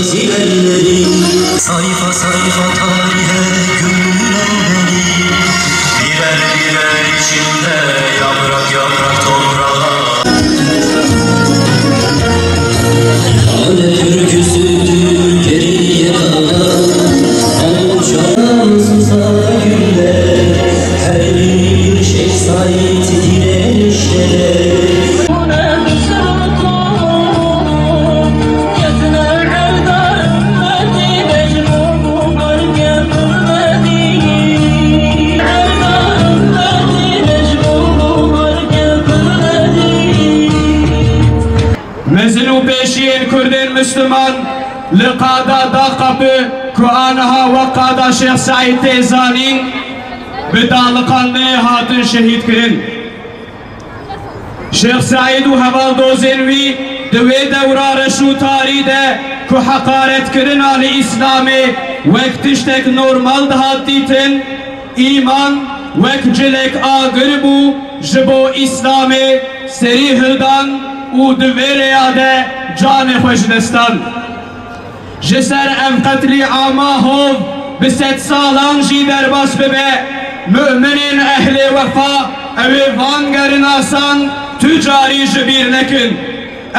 faziletleri, sayfa sayfa tarihe gömülenleri, birer birer içinde yaprak yaprak toprağa. Hale türküsüdür geriye kalan, alacağımızda günler, her bir Şeyh Said direnişlere. Mezlu peşin Kürdün Müslüman Liqada da kapı Kur'an'a vakada Şeyh Said Teyzani'nin Bidalıkanlı hatın şehit kirin Şeyh Said'u heval dozenvi Dve devra reşu taride Ku hakaret kirin Ali İslami Vektiştek normal dahattitin İman vekcilek ağır bu Jibo İslami Seri hırdan u dvereyade can hoşdestan Jeser em katli ama hov biset salan jî derbas bibe müminin ehli vefa evi vangerin asan tücari jibir nekin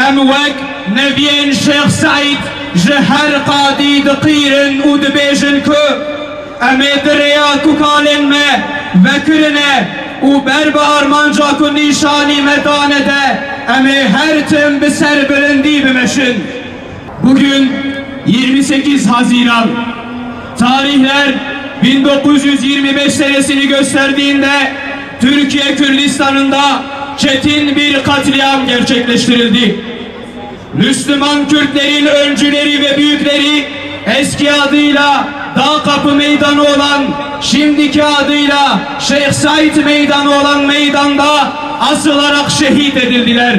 em vek neviyen Şeyh Said ji her qadi diqirin u dibêjin ku em ê direya ku kalên me vekirine u berbe armanca ku nîşanî medanede eme her tim bir serberindi bimeşin. Bugün 28 Haziran. Tarihler 1925 senesini gösterdiğinde Türkiye Kürdistan'ında çetin bir katliam gerçekleştirildi. Müslüman Kürtlerin öncüleri ve büyükleri eski adıyla Dağkapı Meydanı olan, şimdiki adıyla Şeyh Said Meydanı olan meydanda asılarak şehit edildiler.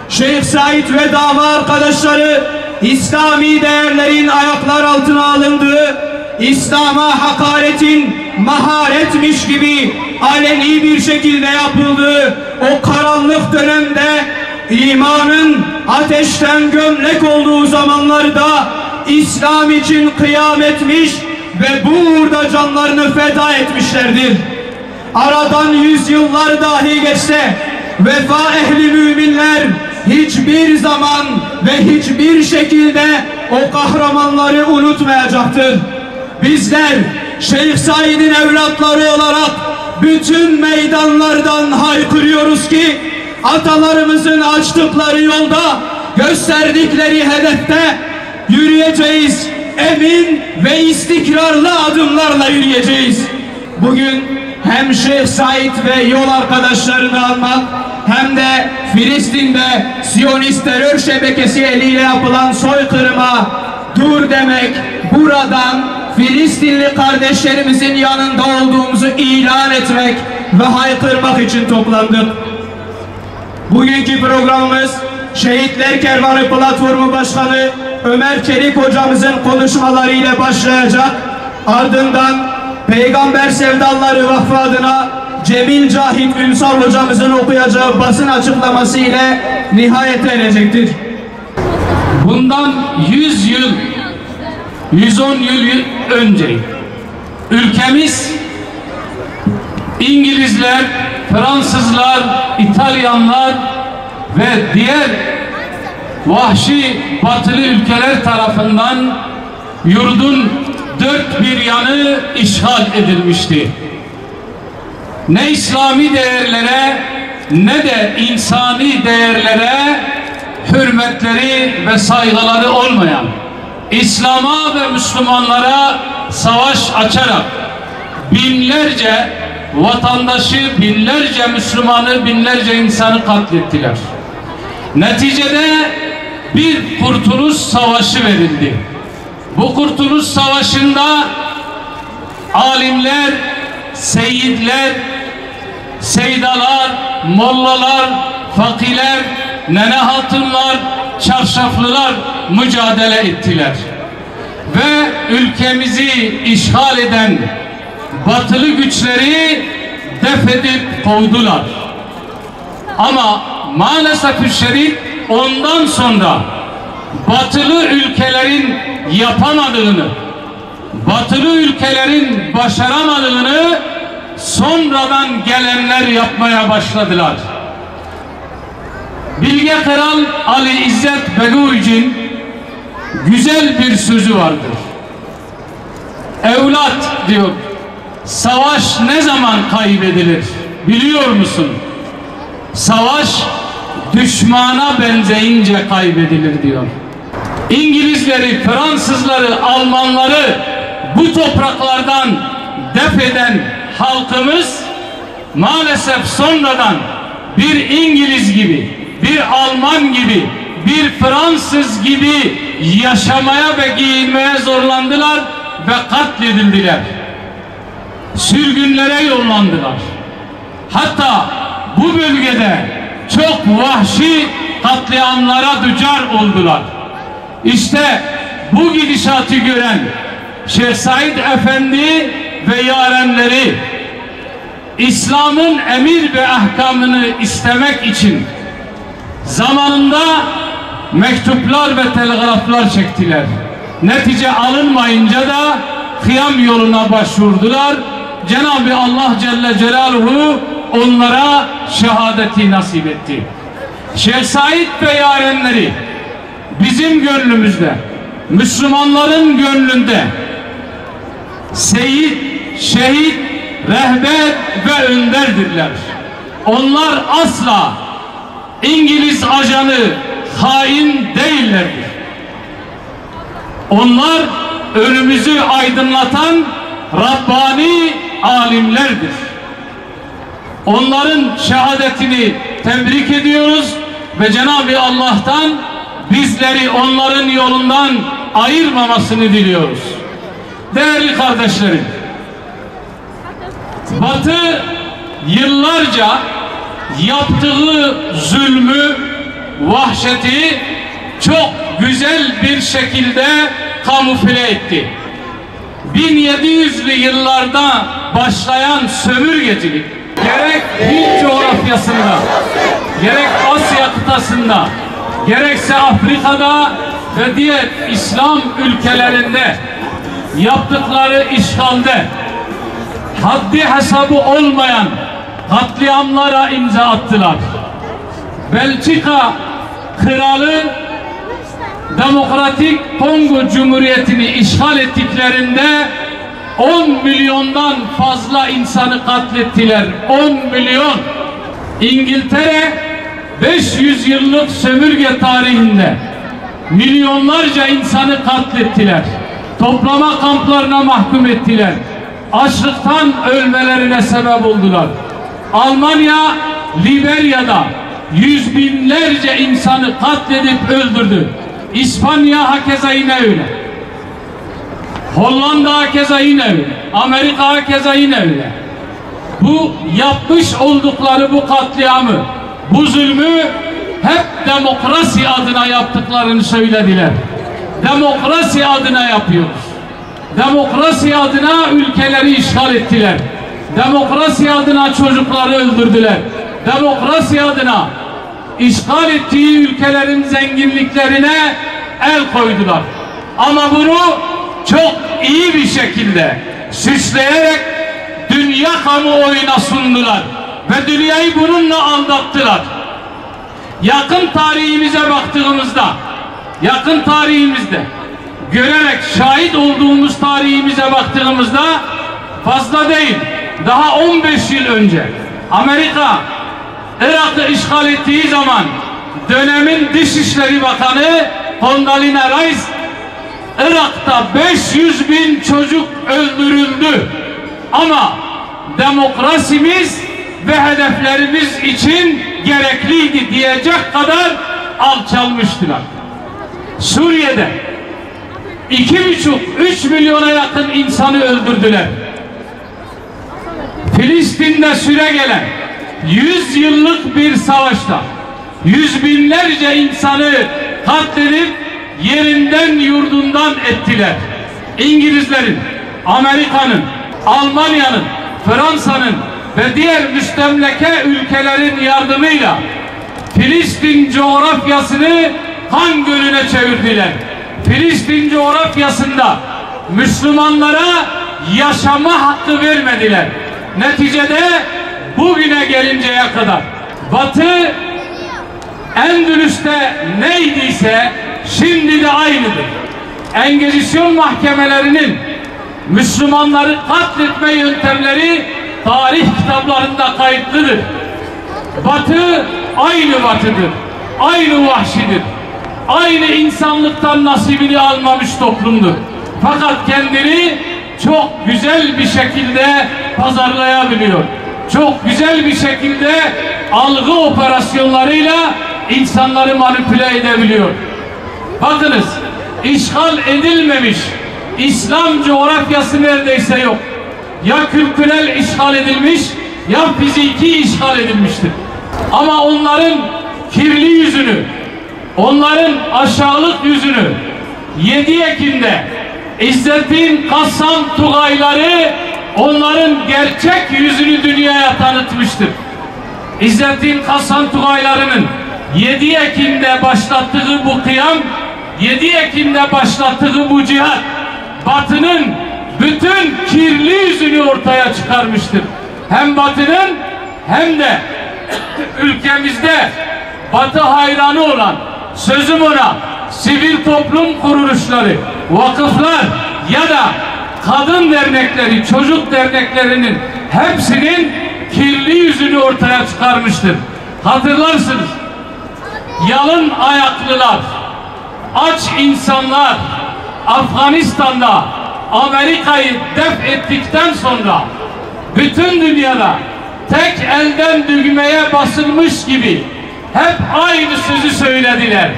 Şeyh Said ve dava arkadaşları İslami değerlerin ayaklar altına alındığı, İslam'a hakaretin maharetmiş gibi aleni bir şekilde yapıldığı o karanlık dönemde imanın ateşten gömlek olduğu zamanlarda İslam için kıyam etmiş ve bu uğurda canlarını feda etmişlerdir. Aradan yüzyıllar dahi geçse vefa ehli müminler hiçbir zaman ve hiçbir şekilde o kahramanları unutmayacaktır. Bizler Şeyh Said'in evlatları olarak bütün meydanlardan haykırıyoruz ki atalarımızın açtıkları yolda, gösterdikleri hedefte yürüyeceğiz. Emin ve istikrarlı adımlarla yürüyeceğiz. Bugün hem Şeyh Said ve yol arkadaşlarını almak hem de Filistin'de Siyonist terör şebekesi eliyle yapılan soykırıma dur demek, buradan Filistinli kardeşlerimizin yanında olduğumuzu ilan etmek ve haykırmak için toplandık. Bugünkü programımız Şehitler Kervanı Platformu Başkanı Ömer Çelik hocamızın konuşmalarıyla başlayacak. Ardından Peygamber Sevdaları Vakfı adına Cemil Cahit Ünsal hocamızın okuyacağı basın açıklaması ile nihayete erecektir. Bundan 100 yıl, 110 yıl önce ülkemiz İngilizler, Fransızlar, İtalyanlar ve diğer vahşi batılı ülkeler tarafından yurdun dört bir yanı işgal edilmişti. Ne İslami değerlere ne de insani değerlere hürmetleri ve saygıları olmayan, İslam'a ve Müslümanlara savaş açarak binlerce vatandaşı, binlerce Müslümanı, binlerce insanı katlettiler. Neticede bir kurtuluş savaşı verildi. Bu kurtuluş savaşında alimler, seyitler, seydalar, mollalar, fakirler, nene hatunlar, çarşaflılar mücadele ettiler. Ve ülkemizi işgal eden batılı güçleri defedip kovdular. Ama maalesef şerif ondan sonra batılı ülkelerin yapamadığını, batılı ülkelerin başaramadığını sonradan gelenler yapmaya başladılar. Bilge Kral Ali İzzet Begoviç'in güzel bir sözü vardır. Evlat diyor, savaş ne zaman kaybedilir biliyor musun? Savaş düşmana benzeyince kaybedilir diyor. İngilizleri, Fransızları, Almanları bu topraklardan def eden halkımız maalesef sonradan bir İngiliz gibi, bir Alman gibi, bir Fransız gibi yaşamaya ve giyinmeye zorlandılar ve katledildiler. Sürgünlere yollandılar. Hatta bu bölgede çok vahşi katliamlara düçar oldular. İşte bu gidişatı gören Şeyh Said Efendi ve yarenleri İslam'ın emir ve ahkamını istemek için zamanında mektuplar ve telgraflar çektiler. Netice alınmayınca da kıyam yoluna başvurdular. Cenab-ı Allah Celle Celaluhu onlara şehadeti nasip etti. Şeyh Said ve yarenleri bizim gönlümüzde, Müslümanların gönlünde seyit, şehit, rehber ve önderdirler. Onlar asla İngiliz ajanı, hain değillerdir. Onlar önümüzü aydınlatan Rabbani alimlerdir. Onların şehadetini tebrik ediyoruz ve Cenab-ı Allah'tan bizleri onların yolundan ayırmamasını diliyoruz. Değerli kardeşlerim, Batı yıllarca yaptığı zulmü, vahşeti çok güzel bir şekilde kamufle etti. 1700'lü yıllarda başlayan sömürgecilik gerek Hint coğrafyasında, gerek Asya kıtasında, gerekse Afrika'da ve diğer İslam ülkelerinde yaptıkları işgalde haddi hesabı olmayan katliamlara imza attılar. Belçika Kralı Demokratik Kongo Cumhuriyeti'ni işgal ettiklerinde 10 milyondan fazla insanı katlettiler. 10 milyon. İngiltere 500 yıllık sömürge tarihinde milyonlarca insanı katlettiler. Toplama kamplarına mahkum ettiler. Açlıktan ölmelerine sebep oldular. Almanya Liberya'da yüz binlerce insanı katledip öldürdü. İspanya hakeza yine öyle. Hollanda hakeza yine öyle. Amerika hakeza yine öyle. Bu yapmış oldukları bu katliamı, bu zulmü hep demokrasi adına yaptıklarını söylediler. Demokrasi adına yapıyoruz. Demokrasi adına ülkeleri işgal ettiler. Demokrasi adına çocukları öldürdüler. Demokrasi adına işgal ettiği ülkelerin zenginliklerine el koydular. Ama bunu çok iyi bir şekilde süsleyerek dünya kamuoyuna sundular. Ve dünyayı bununla aldattılar. Yakın tarihimize baktığımızda, yakın tarihimizde görerek şahit olduğumuz tarihimize baktığımızda fazla değil, daha 15 yıl önce Amerika Irak'ı işgal ettiği zaman dönemin Dışişleri Bakanı Condoleezza Rice, Irak'ta 500 bin çocuk öldürüldü ama demokrasimiz ve hedeflerimiz için gerekliydi diyecek kadar alçalmıştılar. Suriye'de 2,5-3 milyona yakın insanı öldürdüler. Filistin'de süregelen 100 yıllık bir savaşta yüz binlerce insanı katledip yerinden yurdundan ettiler. İngilizlerin, Amerika'nın, Almanya'nın, Fransa'nın ve diğer müstemleke ülkelerin yardımıyla Filistin coğrafyasını kan gölüne çevirdiler. Filistin coğrafyasında Müslümanlara yaşama hakkı vermediler. Neticede bugüne gelinceye kadar Batı Endülüs'te neydiyse şimdi de aynıdır. Engizisyon mahkemelerinin Müslümanları katletme yöntemleri tarih kitaplarında kayıtlıdır. Batı aynı Batı'dır. Aynı vahşidir. Aynı insanlıktan nasibini almamış toplumdur. Fakat kendini çok güzel bir şekilde pazarlayabiliyor. Çok güzel bir şekilde algı operasyonlarıyla insanları manipüle edebiliyor. Bakınız, işgal edilmemiş İslam coğrafyası neredeyse yok. Ya kültürel işgal edilmiş ya fiziki işgal edilmiştir. Ama onların kirli yüzünü, onların aşağılık yüzünü 7 Ekim'de İzzettin Kassam Tugayları onların gerçek yüzünü dünyaya tanıtmıştır. İzzettin Kassam Tugaylarının 7 Ekim'de başlattığı bu kıyam, 7 Ekim'de başlattığı bu cihat, Batı'nın bütün kirli yüzünü ortaya çıkarmıştır. Hem Batı'nın hem de ülkemizde Batı hayranı olan, sözüm ona, sivil toplum kuruluşları, vakıflar ya da kadın dernekleri, çocuk derneklerinin hepsinin kirli yüzünü ortaya çıkarmıştır. Hatırlarsınız, yalın ayaklılar, aç insanlar Afganistan'da Amerika'yı def ettikten sonra bütün dünyada tek elden düğmeye basılmış gibi hep aynı sözü söylediler.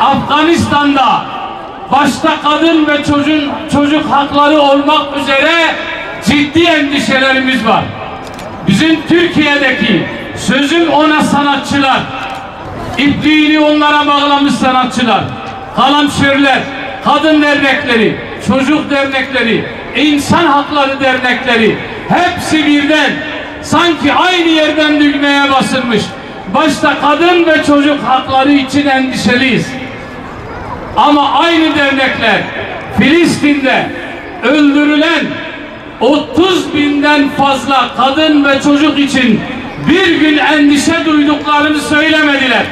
Afganistan'da başta kadın ve çocuk hakları olmak üzere ciddi endişelerimiz var. Bizim Türkiye'deki sözüm ona sanatçılar, ipliğini onlara bağlamış sanatçılar, kalemşörler, kadın dernekleri, çocuk dernekleri, insan hakları dernekleri hepsi birden sanki aynı yerden düğmeye basılmış. Başta kadın ve çocuk hakları için endişeliyiz. Ama aynı dernekler Filistin'de öldürülen 30.000'den fazla kadın ve çocuk için bir gün endişe duyduklarını söylemediler.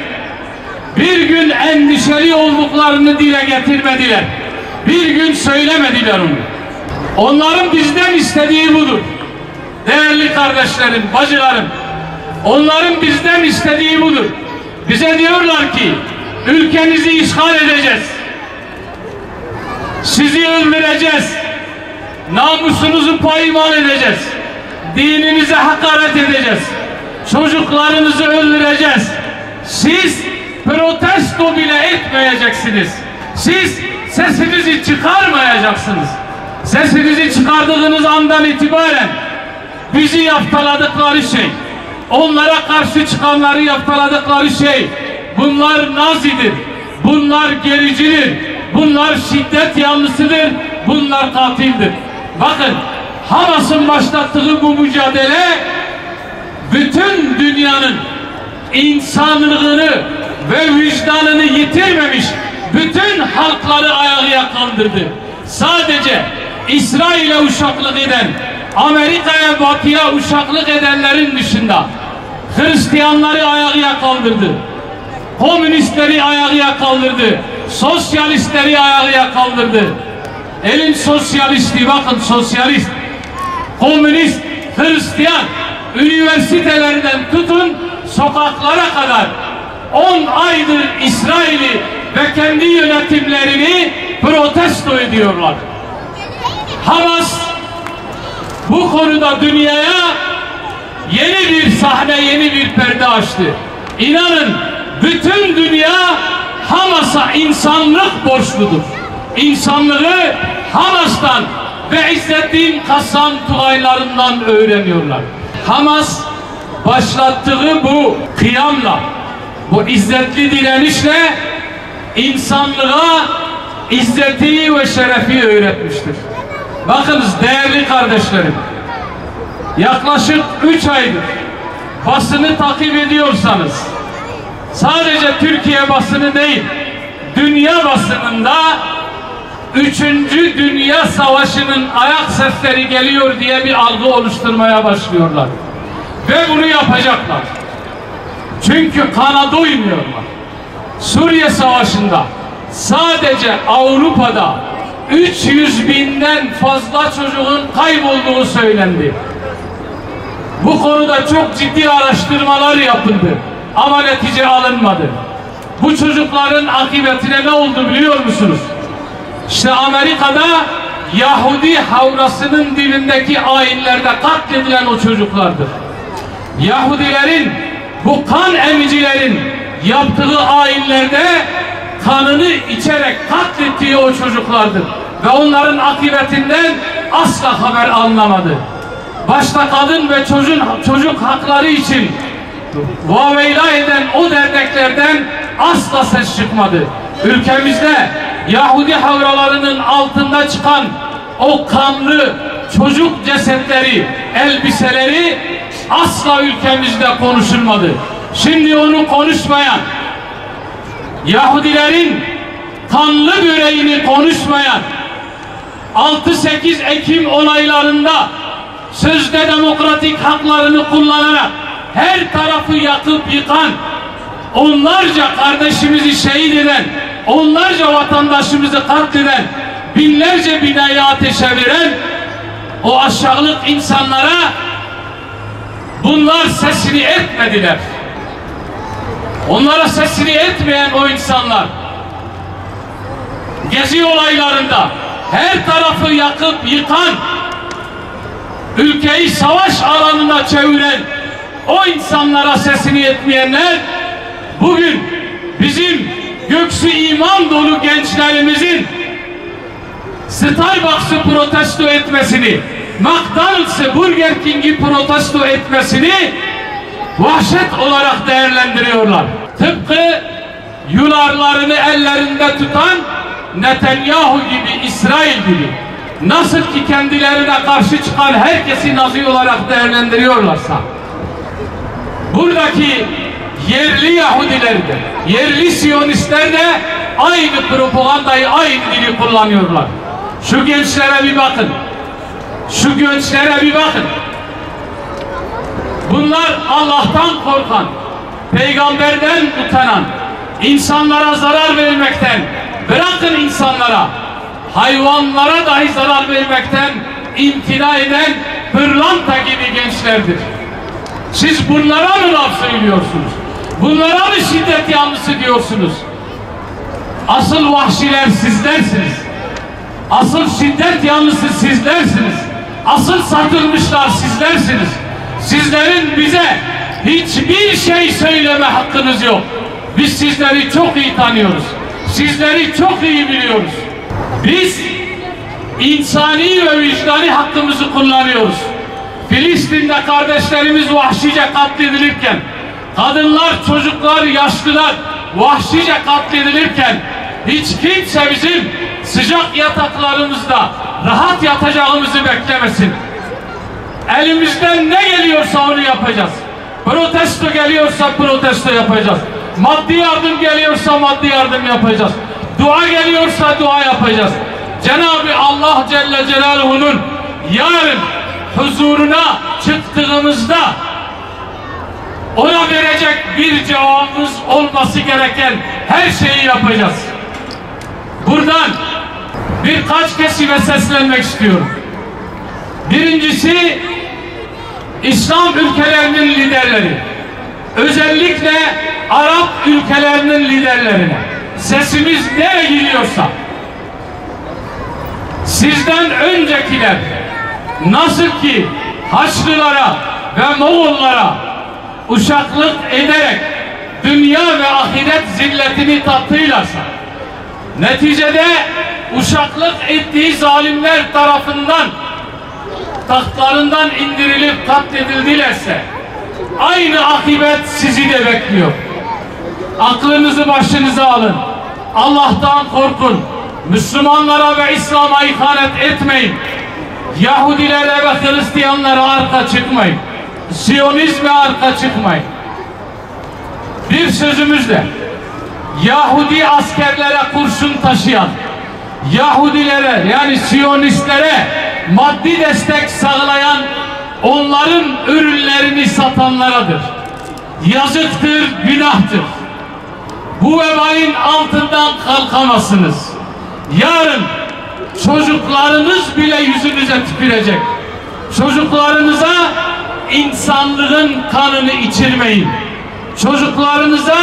Bir gün endişeli olduklarını dile getirmediler. Bir gün söylemediler onu. Onların bizden istediği budur. Değerli kardeşlerim, bacılarım, onların bizden istediği budur. Bize diyorlar ki ülkenizi işgal edeceğiz. Sizi öldüreceğiz. Namusunuzu payimal edeceğiz. Dininize hakaret edeceğiz. Çocuklarınızı öldüreceğiz. Siz protesto bile etmeyeceksiniz. Siz sesinizi çıkarmayacaksınız. Sesinizi çıkardığınız andan itibaren bizi yaftaladıkları şey, onlara karşı çıkanları yaftaladıkları şey, bunlar Nazidir, bunlar gericidir, bunlar şiddet yanlısıdır, bunlar katildir. Bakın, Hamas'ın başlattığı bu mücadele bütün dünyanın insanlığını ve vicdanını yitirmemiş bütün halkları ayağa kaldırdı. Sadece İsrail'e uşaklık eden, Amerika'ya, Batı'ya uşaklık edenlerin dışında Hristiyanları ayağa kaldırdı. Komünistleri ayağa kaldırdı. Sosyalistleri ayağa kaldırdı. Elin sosyalisti, bakın sosyalist, komünist, Hristiyan, üniversitelerden tutun sokaklara kadar 10 aydır İsrail'i ve kendi yönetimlerini protesto ediyorlar. Hamas bu konuda dünyaya yeni bir sahne, yeni bir perde açtı. İnanın bütün dünya Hamas'a insanlık borçludur. İnsanlığı Hamas'tan ve İzzettin Kassam Tugaylarından öğreniyorlar. Hamas başlattığı bu kıyamla, bu izzetli direnişle insanlığa izzeti ve şerefi öğretmiştir. Bakınız değerli kardeşlerim, yaklaşık 3 aydır basını takip ediyorsanız, sadece Türkiye basını değil, dünya basınında 3. Dünya Savaşı'nın ayak sesleri geliyor diye bir algı oluşturmaya başlıyorlar. Ve bunu yapacaklar. Çünkü kana doymuyorlar. Suriye Savaşı'nda sadece Avrupa'da 300.000'den fazla çocuğun kaybolduğu söylendi. Bu konuda çok ciddi araştırmalar yapıldı. Ama netice alınmadı. Bu çocukların akıbetine ne oldu biliyor musunuz? İşte Amerika'da Yahudi havrasının dibindeki ayinlerde katledilen o çocuklardır. Yahudilerin, bu kan emicilerin yaptığı ayinlerde kanını içerek katlettiği o çocuklardır. Ve onların akıbetinden asla haber alınamadı. Başta kadın ve çocuk hakları için vaveyla eden o derneklerden asla ses çıkmadı. Ülkemizde Yahudi havralarının altında çıkan o kanlı çocuk cesetleri, elbiseleri asla ülkemizde konuşulmadı. Şimdi onu konuşmayan, Yahudilerin kanlı böreğini konuşmayan, 6-8 Ekim olaylarında sözde demokratik haklarını kullanarak her tarafı yakıp yıkan, onlarca kardeşimizi şehit eden, onlarca vatandaşımızı katleden, binlerce binayı ateşe veren o aşağılık insanlara bunlar sesini etmediler. Onlara sesini etmeyen o insanlar Gezi olaylarında her tarafı yakıp yıkan, ülkeyi savaş alanına çeviren o insanlara sesini etmeyenler bugün bizim göksü iman dolu gençlerimizin Starbucks'ı protesto etmesini, McDonald's'ı, Burger King'i protesto etmesini vahşet olarak değerlendiriyorlar. Tıpkı yularlarını ellerinde tutan Netanyahu gibi, İsrail gibi, nasıl ki kendilerine karşı çıkan herkesi Nazi olarak değerlendiriyorlarsa, buradaki yerli Yahudiler de, yerli Siyonistler de aynı propagandayı, aynı dili kullanıyorlar. Şu gençlere bir bakın. Şu gençlere bir bakın. Bunlar Allah'tan korkan, peygamberden utanan, insanlara zarar vermekten, bırakın insanlara, hayvanlara dahi zarar vermekten imtina eden pırlanta gibi gençlerdir. Siz bunlara mı laf söylüyorsunuz? Bunlara mı şiddet yanlısı diyorsunuz? Asıl vahşiler sizlersiniz. Asıl şiddet yanlısı sizlersiniz. Asıl satılmışlar sizlersiniz. Sizlerin bize hiçbir şey söyleme hakkınız yok. Biz sizleri çok iyi tanıyoruz. Sizleri çok iyi biliyoruz. Biz insani ve vicdani hakkımızı kullanıyoruz. Filistin'de kardeşlerimiz vahşice katledilirken, kadınlar, çocuklar, yaşlılar vahşice katledilirken hiç kimse bizim sıcak yataklarımızda rahat yatacağımızı beklemesin. Elimizden ne geliyorsa onu yapacağız. Protesto geliyorsa protesto yapacağız. Maddi yardım geliyorsa maddi yardım yapacağız. Dua geliyorsa dua yapacağız. Cenab-ı Allah Celle Celaluhu'nun yarın huzuruna çıktığımızda ona verecek bir cevabımız olması gereken her şeyi yapacağız. Buradan birkaç kesime seslenmek istiyorum. Birincisi, İslam ülkelerinin liderleri, özellikle Arap ülkelerinin liderlerine sesimiz nereye gidiyorsa, sizden öncekiler nasıl ki Haçlılara ve Moğollara uşaklık ederek dünya ve ahiret zilletini tattıylarsa, neticede uşaklık ettiği zalimler tarafından tahtlarından indirilip katledildilerse aynı akibet sizi de bekliyor. Aklınızı başınıza alın. Allah'tan korkun. Müslümanlara ve İslam'a ihanet etmeyin. Yahudilere ve Hristiyanlara arka çıkmayın. Siyonizme arka çıkmayın. Bir sözümüzle Yahudi askerlere kurşun taşıyan, Yahudilere yani Siyonistlere maddi destek sağlayan, onların ürünlerini satanlaradır. Yazıktır, günahtır. Bu vebalin altından kalkamazsınız. Yarın çocuklarınız bile yüzünüze tükürecek. Çocuklarınıza insanlığın kanını içirmeyin. Çocuklarınıza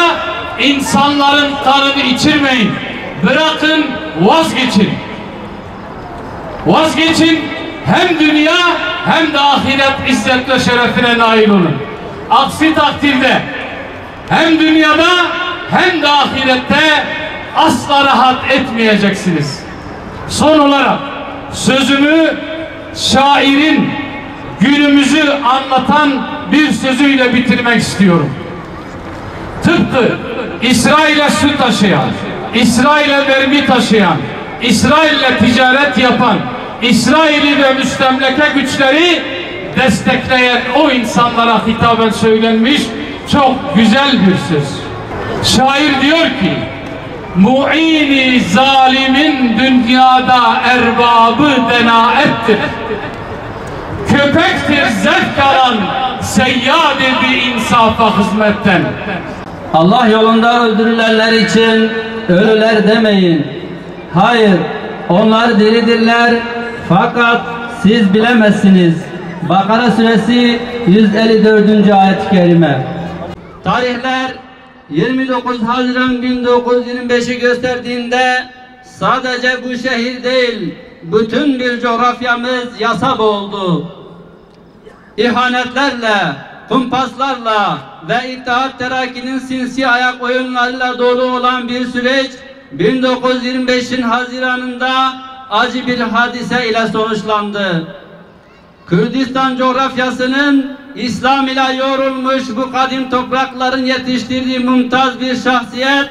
insanların kanını içirmeyin. Bırakın, vazgeçin. Vazgeçin, hem dünya hem de ahiret izzet ve şerefine nail olun. Aksi takdirde hem dünyada hem de ahirette asla rahat etmeyeceksiniz. Son olarak sözümü şairin günümüzü anlatan bir sözüyle bitirmek istiyorum. Tıpkı İsrail'e su taşıyan, İsrail'e mermi taşıyan, İsrail'le ticaret yapan, İsrail'i ve müstemleke güçleri destekleyen o insanlara hitaben söylenmiş çok güzel bir söz. Şair diyor ki, mu'ini zalimin dünyada erbabı denaettir. Köpektir zevk alan seyyad-ı bir insafa hizmetten. Allah yolunda öldürülenler için ölüler demeyin. Hayır, onlar diridirler fakat siz bilemezsiniz. Bakara suresi 154. ayet-i kerime. Tarihler 29 Haziran 1925'i gösterdiğinde sadece bu şehir değil, bütün bir coğrafyamız yasa boğuldu. İhanetlerle, kumpaslarla ve İttihat Terakki'nin sinsi ayak oyunlarıyla dolu olan bir süreç 1925'in Haziran'ında acı bir hadise ile sonuçlandı. Kürdistan coğrafyasının İslam ile yoğrulmuş bu kadim toprakların yetiştirdiği mümtaz bir şahsiyet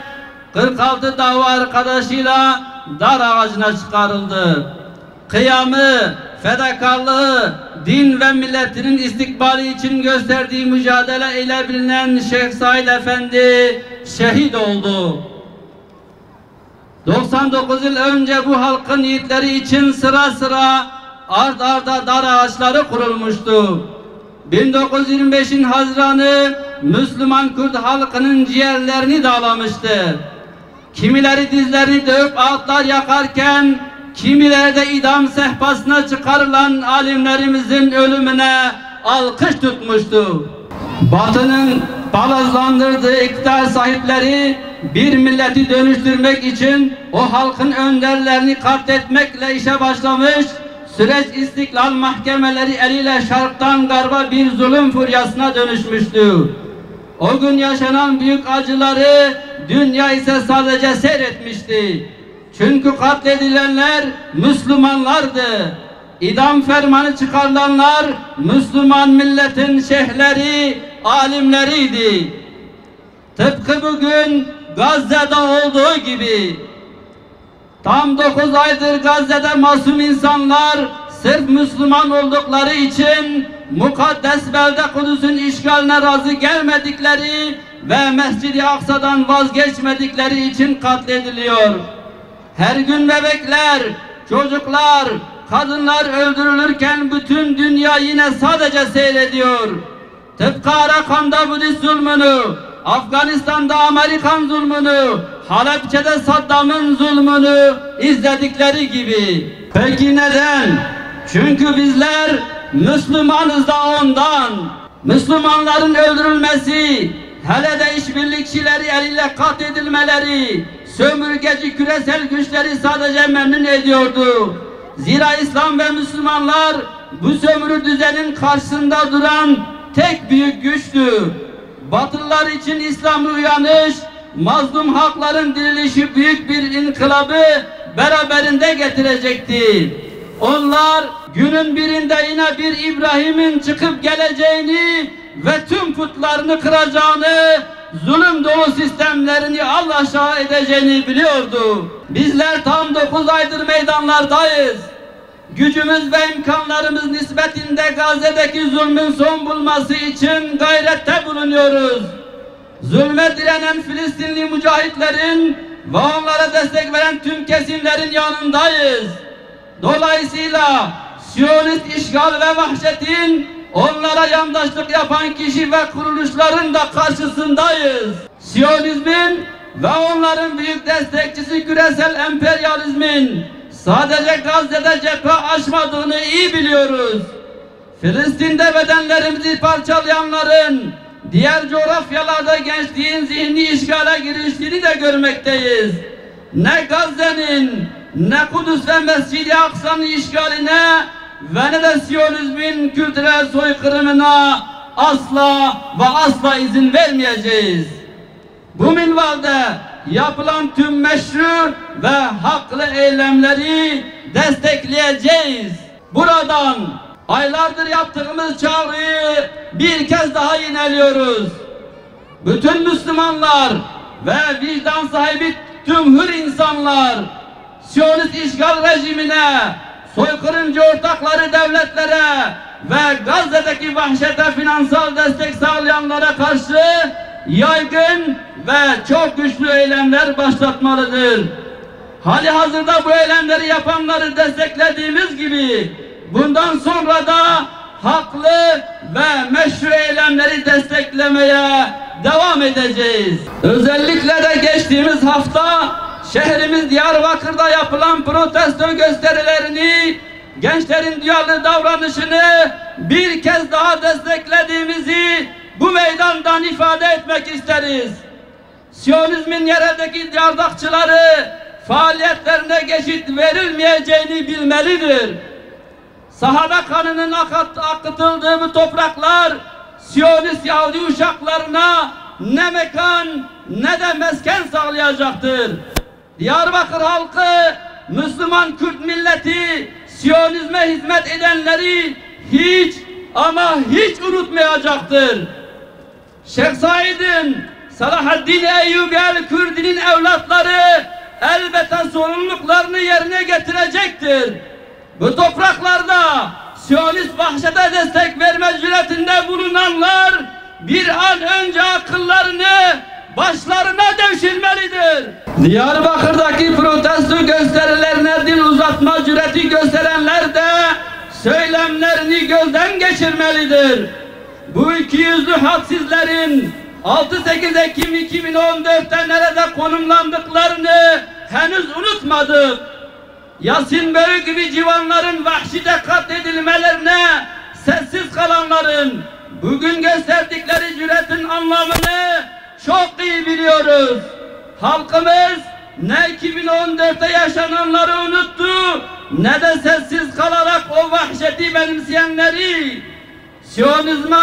46 dava arkadaşıyla dar ağacına çıkarıldı. Kıyamı, fedakarlığı, din ve milletinin istikbali için gösterdiği mücadele ile bilinen Şeyh Said Efendi şehit oldu. 99 yıl önce bu halkın yiğitleri için sıra sıra ard arda dar ağaçları kurulmuştu. 1925'in Haziran'ı Müslüman Kürt halkının ciğerlerini dağlamıştı. Kimileri dizlerini dövüp ağıtlar yakarken, kimileri de idam sehpasına çıkarılan alimlerimizin ölümüne alkış tutmuştu. Batı'nın palazlandırdığı iktidar sahipleri bir milleti dönüştürmek için o halkın önderlerini katletmekle işe başlamış, süreç istiklal mahkemeleri eliyle şarktan garba bir zulüm furyasına dönüşmüştü. O gün yaşanan büyük acıları dünya ise sadece seyretmişti. Çünkü katledilenler Müslümanlardı. İdam fermanı çıkarılanlar Müslüman milletin şeyhleri, alimleriydi. Tıpkı bugün Gazze'de olduğu gibi. Tam 9 aydır Gazze'de masum insanlar sırf Müslüman oldukları için mukaddes belde Kudüs'ün işgaline razı gelmedikleri ve Mescid-i Aksa'dan vazgeçmedikleri için katlediliyor. Her gün bebekler, çocuklar, kadınlar öldürülürken bütün dünya yine sadece seyrediyor. Tıpkı Arakan'da Budist zulmünü, Afganistan'da Amerikan zulmünü, Halepçe'de Saddam'ın zulmünü izledikleri gibi. Peki neden? Çünkü bizler Müslümanız da ondan. Müslümanların öldürülmesi, hele de işbirlikçileri eliyle katledilmeleri, sömürgeci küresel güçleri sadece memnun ediyordu. Zira İslam ve Müslümanlar bu sömürü düzenin karşısında duran tek büyük güçtü. Batılılar için İslam'ı uyanış, mazlum halkların dirilişi büyük bir inkılabı beraberinde getirecekti. Onlar günün birinde yine bir İbrahim'in çıkıp geleceğini ve tüm putlarını kıracağını, zulüm dolu sistemlerini alaşağı edeceğini biliyordu. Bizler tam 9 aydır meydanlardayız. Gücümüz ve imkanlarımız nispetinde Gazze'deki zulmün son bulması için gayrette bulunuyoruz. zulme direnen Filistinli mücahitlerin ve onlara destek veren tüm kesimlerin yanındayız. Dolayısıyla Siyonist işgal ve vahşetin onlara yandaşlık yapan kişi ve kuruluşların da karşısındayız. Siyonizmin ve onların büyük destekçisi küresel emperyalizmin sadece Gazze'de cephe açmadığını iyi biliyoruz. Filistin'de bedenlerimizi parçalayanların diğer coğrafyalarda gençliğin zihni işgale giriştiğini de görmekteyiz. Ne Gazze'nin, ne Kudüs ve Mescid-i Aksa'nın işgaline ve ne de Siyonizmin kültürel soykırımına asla ve asla izin vermeyeceğiz. Bu minvalde yapılan tüm meşru ve haklı eylemleri destekleyeceğiz. Buradan aylardır yaptığımız çağrıyı bir kez daha yineliyoruz. Bütün Müslümanlar ve vicdan sahibi tüm hür insanlar Siyonist işgal rejimine, soykırımcı ortakları devletlere ve Gazze'deki vahşete finansal destek sağlayanlara karşı yaygın ve çok güçlü eylemler başlatmalıdır. Hali hazırda bu eylemleri yapanları desteklediğimiz gibi bundan sonra da haklı ve meşru eylemleri desteklemeye devam edeceğiz. Özellikle de geçtiğimiz hafta şehrimiz Diyarbakır'da yapılan protesto gösterilerini, gençlerin duyarlı davranışını bir kez daha desteklediğimizi bu meydandan ifade etmek isteriz. Siyonizmin yeredeki yardakçıları faaliyetlerine geçit verilmeyeceğini bilmelidir. Sahada kanının akıtıldığı bu topraklar Siyonist Yahudi uşaklarına ne mekan ne de mesken sağlayacaktır. Diyarbakır halkı, Müslüman Kürt milleti, Siyonizme hizmet edenleri hiç ama hiç unutmayacaktır. Şeyh Said'in, Salahaddin Eyyubi el-Kürdi'nin evlatları elbette sorumluluklarını yerine getirecektir. Bu topraklarda Siyonist vahşete destek verme cüretinde bulunanlar bir an önce akıllarını başlarına devşirmelidir. Diyarbakır'daki protesto gösterilerine dil uzatma cüreti gösterenler de söylemlerini gözden geçirmelidir. Bu ikiyüzlü hadsizlerin 6-8 Ekim 2014'te nerede konumlandıklarını henüz unutmadık. Yasin Bey gibi civanların vahşice katledilmelerine sessiz kalanların bugün gösterdikleri cüretin anlamını çok iyi biliyoruz. Halkımız ne 2014'te yaşananları unuttu ne de sessiz kalarak o vahşeti benimseyenleri, Siyonizme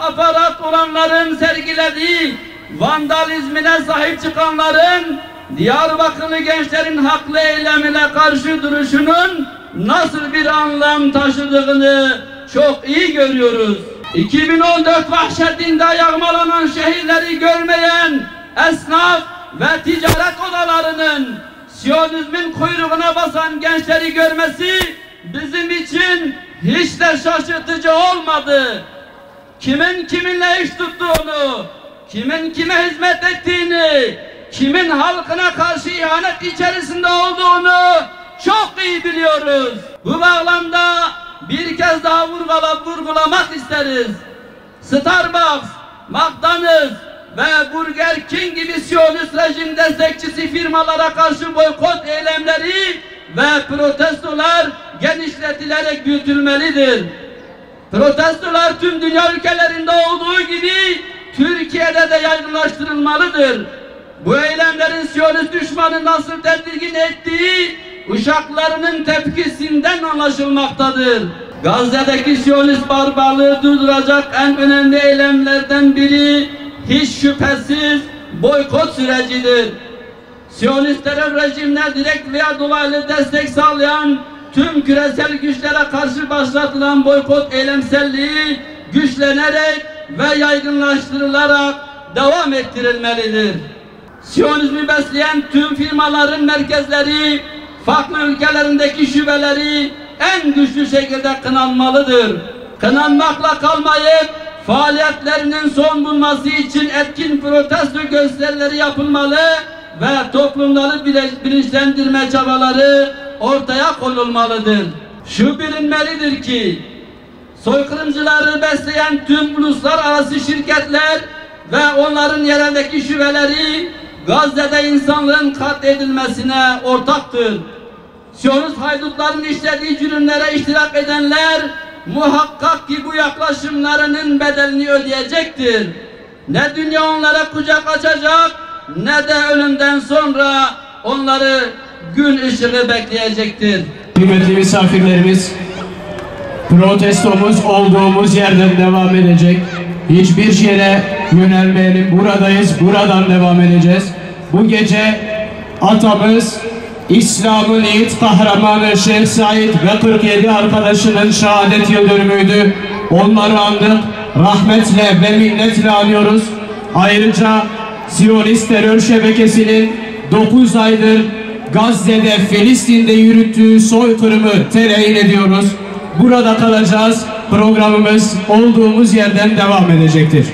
aparat olanların sergilediği vandalizmine sahip çıkanların Diyarbakırlı gençlerin haklı eylemine karşı duruşunun nasıl bir anlam taşıdığını çok iyi görüyoruz. 2014 vahşetinde yağmalanan şehirleri görmeyen esnaf ve ticaret odalarının Siyonizmin kuyruğuna basan gençleri görmesi bizim için hiç de şaşırtıcı olmadı. Kimin kiminle iş tuttuğunu, kimin kime hizmet ettiğini, kimin halkına karşı ihanet içerisinde olduğunu çok iyi biliyoruz. Bu bağlamda bir kez daha vurgulamak isteriz. Starbucks, McDonald's ve Burger King gibi Siyonist rejim destekçisi firmalara karşı boykot eylemleri ve protestolar genişletilerek büyütülmelidir. Protestolar tüm dünya ülkelerinde olduğu gibi Türkiye'de de yaygınlaştırılmalıdır. Bu eylemlerin Siyonist düşmanı nasıl tedirgin ettiği uşaklarının tepkisinden anlaşılmaktadır. Gazze'deki Siyonist barbarlığı durduracak en önemli eylemlerden biri hiç şüphesiz boykot sürecidir. Siyonist terör rejimine direkt veya dolaylı destek sağlayan tüm küresel güçlere karşı başlatılan boykot eylemselliği güçlenerek ve yaygınlaştırılarak devam ettirilmelidir. Siyonizmi besleyen tüm firmaların merkezleri, farklı ülkelerindeki şubeleri en güçlü şekilde kınanmalıdır. Kınanmakla kalmayıp faaliyetlerinin son bulması için etkin protesto gösterileri yapılmalı ve toplumları bilinçlendirme çabaları ortaya konulmalıdır. Şu bilinmelidir ki soykırımcıları besleyen tüm uluslararası şirketler ve onların yereldeki şubeleri Gazze'de insanlığın katledilmesine ortaktır. Siyonist haydutların işlediği cürümlere iştirak edenler muhakkak ki bu yaklaşımlarının bedelini ödeyecektir. Ne dünya onlara kucak açacak ne de ölümden sonra onları gün ışığı bekleyecektir. Kıymetli misafirlerimiz, protestomuz olduğumuz yerden devam edecek. Hiçbir yere yönelmeyelim. Buradayız, buradan devam edeceğiz. Bu gece atamız İslam'ın yiğit kahramanı Şeyh Said ve 47 arkadaşının şehadet yıl dönümüydü. Onları andık, rahmetle ve minnetle anıyoruz. Ayrıca Siyonist terör şebekesinin 9 aydır Gazze'de, Filistin'de yürüttüğü soykırımı telin ediyoruz. Burada kalacağız. Programımız olduğumuz yerden devam edecektir.